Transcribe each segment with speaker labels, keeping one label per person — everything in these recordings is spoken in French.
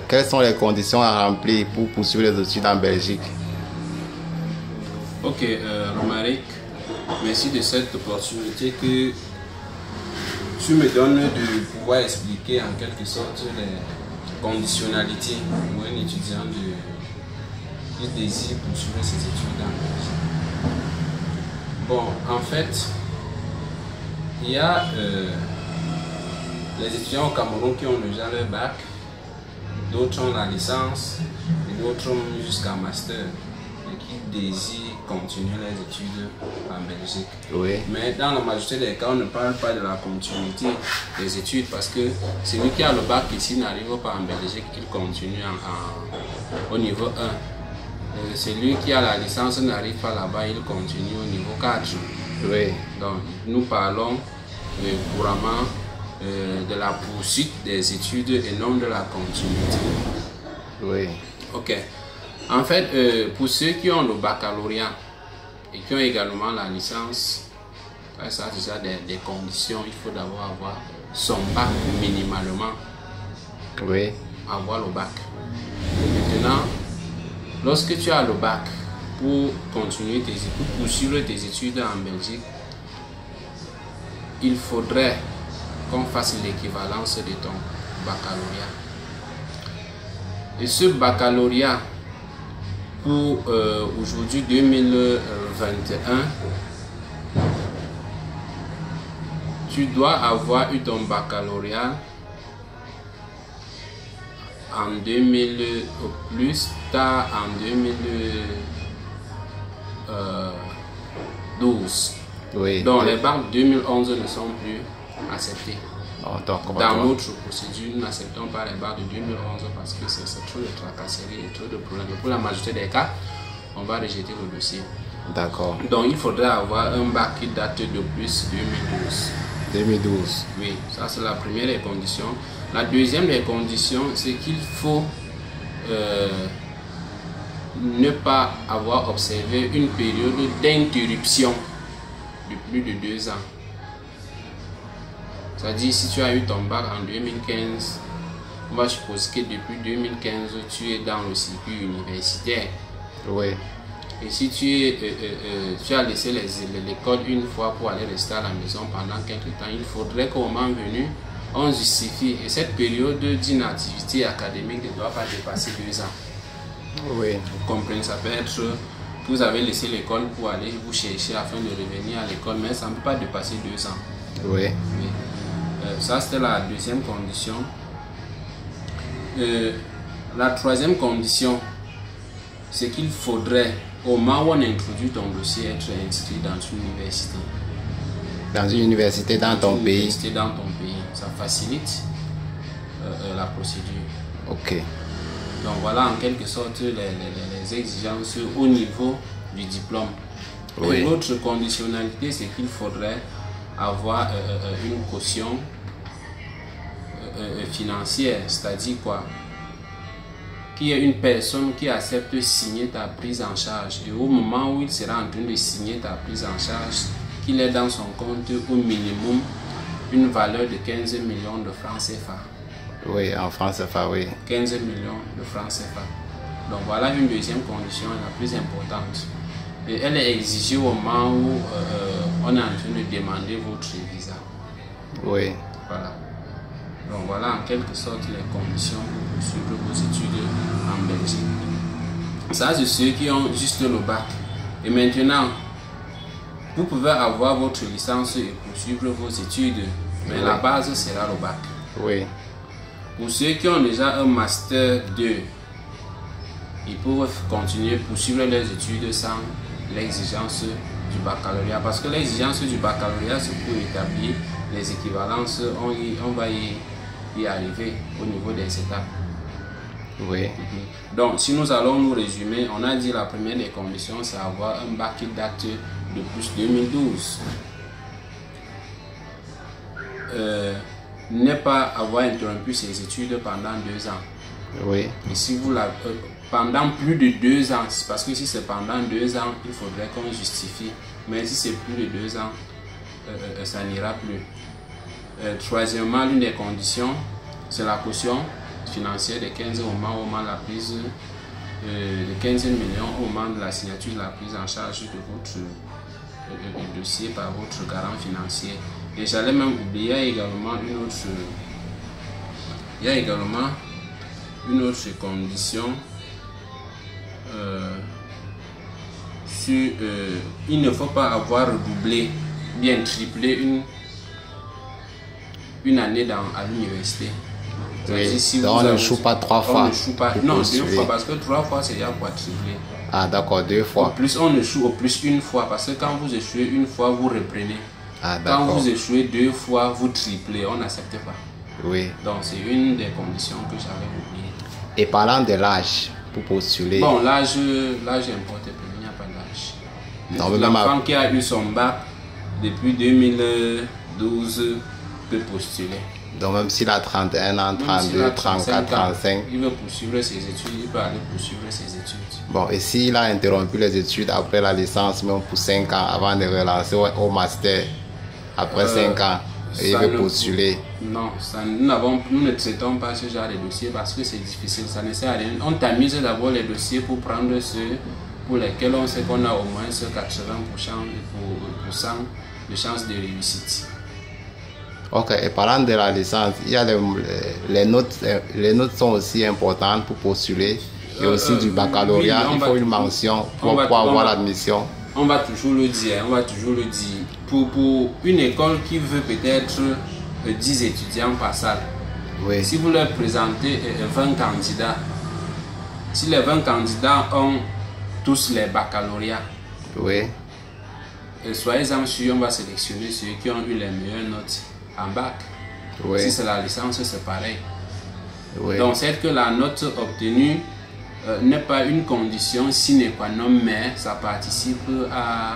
Speaker 1: quelles sont les conditions à remplir pour poursuivre les études en Belgique?
Speaker 2: Ok, Romaric, merci de cette opportunité que tu me donnes de pouvoir expliquer en quelque sorte les conditionnalités pour un étudiant qui désire poursuivre ses études en Belgique. Bon, en fait, il y a les étudiants au Cameroun qui ont déjà leur bac, d'autres ont la licence et d'autres ont jusqu'à master et qui désirent continuer leurs études en Belgique.
Speaker 1: Oui.
Speaker 2: Mais dans la majorité des cas, on ne parle pas de la continuité des études parce que celui qui a le bac ici n'arrive pas en Belgique, il continue au niveau 1. Celui qui a la licence n'arrive pas là-bas, il continue au niveau 4.
Speaker 1: Oui.
Speaker 2: Donc, nous parlons couramment de la poursuite des études et non de la continuité.
Speaker 1: Oui.
Speaker 2: Ok. En fait, pour ceux qui ont le baccalauréat et qui ont également la licence, ça a déjà des conditions. Il faut d'abord avoir son bac minimalement.
Speaker 1: Oui.
Speaker 2: Avoir le bac. Maintenant, lorsque tu as le bac, pour continuer pour poursuivre tes études en Belgique, il faudrait qu'on fasse l'équivalence de ton baccalauréat. Et ce baccalauréat, pour aujourd'hui 2021, tu dois avoir eu ton baccalauréat en 2000 au plus tard en 2012.
Speaker 1: Oui.
Speaker 2: Donc les bacs 2011 ne sont plus acceptés. Dans notre procédure, nous n'acceptons pas les bacs de 2011 parce que c'est trop de tracasseries et trop de problèmes. Pour la majorité des cas, on va rejeter le dossier.
Speaker 1: D'accord.
Speaker 2: Donc il faudrait avoir un bac qui date de plus 2012.
Speaker 1: 2012.
Speaker 2: Oui, ça c'est la première des conditions. La deuxième des conditions, c'est qu'il faut ne pas avoir observé une période d'interruption de plus de 2 ans. C'est-à-dire, si tu as eu ton bac en 2015, on va supposer que depuis 2015, tu es dans le circuit universitaire.
Speaker 1: Oui.
Speaker 2: Et si tu as laissé l'école une fois pour aller rester à la maison pendant quelques temps, il faudrait qu'au moment venu, on justifie. Et cette période d'inactivité académique ne doit pas dépasser 2 ans.
Speaker 1: Oui.
Speaker 2: Vous comprenez, ça peut être que vous avez laissé l'école pour aller vous chercher afin de revenir à l'école, mais ça ne peut pas dépasser 2 ans.
Speaker 1: Oui.
Speaker 2: Oui. Ça, c'était la deuxième condition. La troisième condition, c'est qu'il faudrait, au moment où on introduit ton dossier, être inscrit dans une université.
Speaker 1: Dans une université dans ton pays.
Speaker 2: Université dans ton pays. Ça facilite la procédure.
Speaker 1: Ok.
Speaker 2: Donc voilà en quelque sorte les exigences au niveau du diplôme.
Speaker 1: Oui.
Speaker 2: L'autre conditionnalité, c'est qu'il faudrait avoir une caution financière, c'est-à-dire quoi? Qu'il y ait une personne qui accepte de signer ta prise en charge et au moment où il sera en train de signer ta prise en charge, qu'il ait dans son compte au minimum une valeur de 15 millions de francs CFA.
Speaker 1: Oui, en France CFA, oui.
Speaker 2: 15 millions de francs CFA. Donc voilà une deuxième condition la plus importante. Et elle est exigée au moment où on est en train de demander votre visa.
Speaker 1: Oui.
Speaker 2: Voilà. Donc voilà en quelque sorte les conditions pour poursuivre vos études en Belgique. Ça, c'est ceux qui ont juste le bac. Et maintenant, vous pouvez avoir votre licence et poursuivre vos études, mais la base sera le bac.
Speaker 1: Oui.
Speaker 2: Pour ceux qui ont déjà un master 2, ils peuvent continuer poursuivre leurs études sans l'exigence du baccalauréat. Parce que l'exigence du baccalauréat, c'est pour établir les équivalences. On va y arriver au niveau des étapes.
Speaker 1: Oui.
Speaker 2: Donc, si nous allons nous résumer, on a dit la première des conditions, c'est avoir un bac qui date de plus 2012. Ne pas avoir interrompu ses études pendant 2 ans.
Speaker 1: Oui.
Speaker 2: Et si vous l'avez pendant plus de 2 ans, parce que si c'est pendant 2 ans, il faudrait qu'on justifie. Mais si c'est plus de 2 ans, ça n'ira plus. Troisièmement, l'une des conditions, c'est la caution financière de 15 au moment de la prise de 15 millions au moment de la signature de la prise en charge de votre dossier par votre garant financier. Et j'allais même oublier, il y a également une autre condition. Il ne faut pas avoir redoublé, bien triplé une année à l'université.
Speaker 1: Oui, si donc on ne joue pas 3 fois.
Speaker 2: Non, 2 fois, parce que 3 fois c'est déjà quadruplé.
Speaker 1: Ah d'accord, 2 fois.
Speaker 2: Au plus, on échoue au plus 1 fois, parce que quand vous échouez 1 fois, vous reprenez.
Speaker 1: Ah,
Speaker 2: quand vous échouez 2 fois, vous triplez, on n'accepte pas.
Speaker 1: Oui.
Speaker 2: Donc c'est une des conditions que j'avais oubliées.
Speaker 1: Et parlant de l'âge, pour postuler.
Speaker 2: Bon, l'âge importe peu, il n'y a pas d'âge. L'enfant qui a eu son bac depuis 2012 peut postuler.
Speaker 1: Donc même s'il a 31 ans, 32, 34, 35,
Speaker 2: il veut poursuivre ses études, il peut aller poursuivre ses études.
Speaker 1: Bon, et s'il a interrompu les études après la licence, même pour 5 ans, avant de relancer au master, après 5 ans, et il veut postuler.
Speaker 2: Non, nous ne traitons pas ce genre de dossier parce que c'est difficile, ça ne sert à rien. On tamise d'abord les dossiers pour prendre ceux pour lesquels on sait qu'on a au moins 80% de chances de réussite.
Speaker 1: Ok, et parlant de la licence, il y a les notes sont aussi importantes pour postuler. Et aussi du baccalauréat, oui, il faut une mention pour avoir l'admission.
Speaker 2: On va toujours le dire, Pour une école qui veut peut-être 10 étudiants par salle,
Speaker 1: oui.
Speaker 2: Si vous leur présentez 20 candidats, si les 20 candidats ont tous les baccalauréats,
Speaker 1: oui.
Speaker 2: Soyez-en sûrs, on va sélectionner ceux qui ont eu les meilleures notes en bac.
Speaker 1: Oui.
Speaker 2: Si c'est la licence, c'est pareil.
Speaker 1: Oui.
Speaker 2: Donc, c'est que la note obtenue n'est pas une condition sine qua non, mais ça participe
Speaker 1: à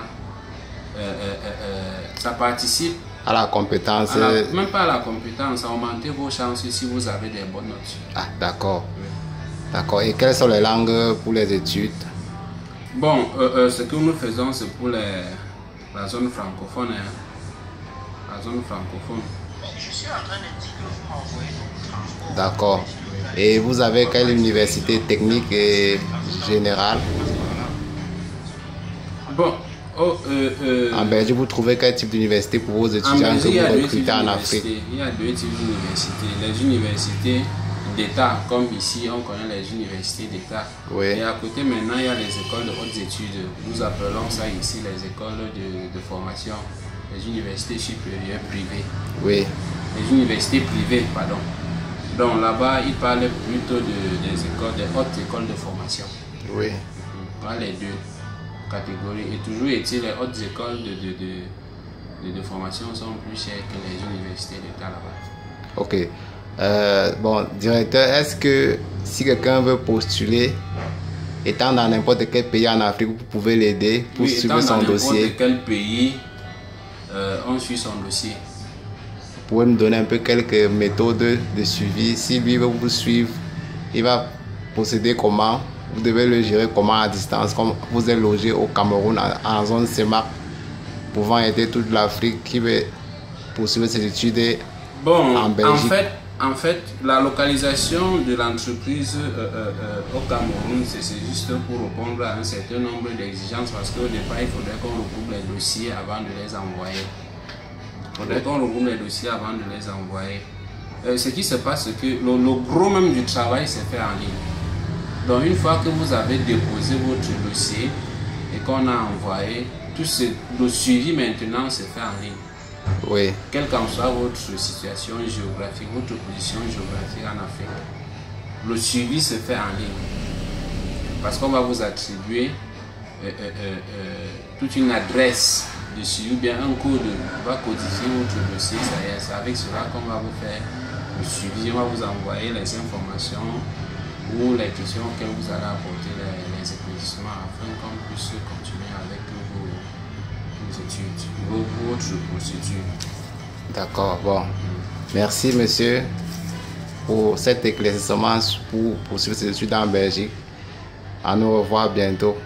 Speaker 1: la compétence.
Speaker 2: Même pas à la compétence, à augmenter vos chances si vous avez des bonnes notes.
Speaker 1: Ah, d'accord. Oui. D'accord. Et quelles sont les langues pour les études?
Speaker 2: Bon, ce que nous faisons, c'est pour la zone francophone. La zone francophone.
Speaker 3: Je suis en train de dire que vous m'envoyez donc transport.
Speaker 1: D'accord. Et vous avez quelle université technique et générale?
Speaker 2: Bon,
Speaker 1: en Belgique, vous trouvez quel type d'université pour vos étudiants que vous recrutez en Afrique?
Speaker 2: Il y a 2 types d'universités. Les universités d'État, comme ici, on connaît les universités d'État.
Speaker 1: Oui.
Speaker 2: Et à côté, maintenant, il y a les écoles de hautes études. Nous appelons ça ici les écoles de formation, les universités supérieures privées.
Speaker 1: Oui.
Speaker 2: Les universités privées, pardon. Donc là-bas, ils parlent plutôt des hautes écoles de formation.
Speaker 1: Oui.
Speaker 2: Voilà les 2 catégories. Et toujours est-il, les hautes écoles de formation sont plus chères que les universités d'État là-bas.
Speaker 1: Ok. Bon, directeur, est-ce que si quelqu'un veut postuler, étant dans n'importe quel pays en Afrique, vous pouvez l'aider pour suivre son dossier?
Speaker 2: N'importe quel pays, on suit son dossier.
Speaker 1: Vous pouvez me donner un peu quelques méthodes de suivi? Si lui veut vous suivre, il va procéder comment? Vous devez le gérer comment à distance? Comme vous êtes logé au Cameroun en zone CEMAC, pouvant aider toute l'Afrique qui veut poursuivre ses études en Belgique.
Speaker 2: En fait, la localisation de l'entreprise au Cameroun, c'est juste pour répondre à un certain nombre d'exigences parce qu'au départ, il faudrait qu'on regroupe les dossiers avant de les envoyer. Ce qui se passe, c'est que le gros même du travail se fait en ligne. Donc, une fois que vous avez déposé votre dossier et qu'on a envoyé, le suivi maintenant se fait en ligne.
Speaker 1: Oui.
Speaker 2: Quelle qu'en soit votre situation géographique, votre position géographique en Afrique, le suivi se fait en ligne. Parce qu'on va vous attribuer toute une adresse de suivi, bien un code, on va codifier votre dossier, c'est avec cela qu'on va vous faire le suivi, on va vous envoyer les informations ou les questions auxquelles vous allez apporter les éclaircissements afin qu'on puisse continuer avec vos études, votre procédure.
Speaker 1: D'accord, bon. Merci monsieur pour cet éclaircissement pour poursuivre ces études en Belgique. À nous revoir bientôt.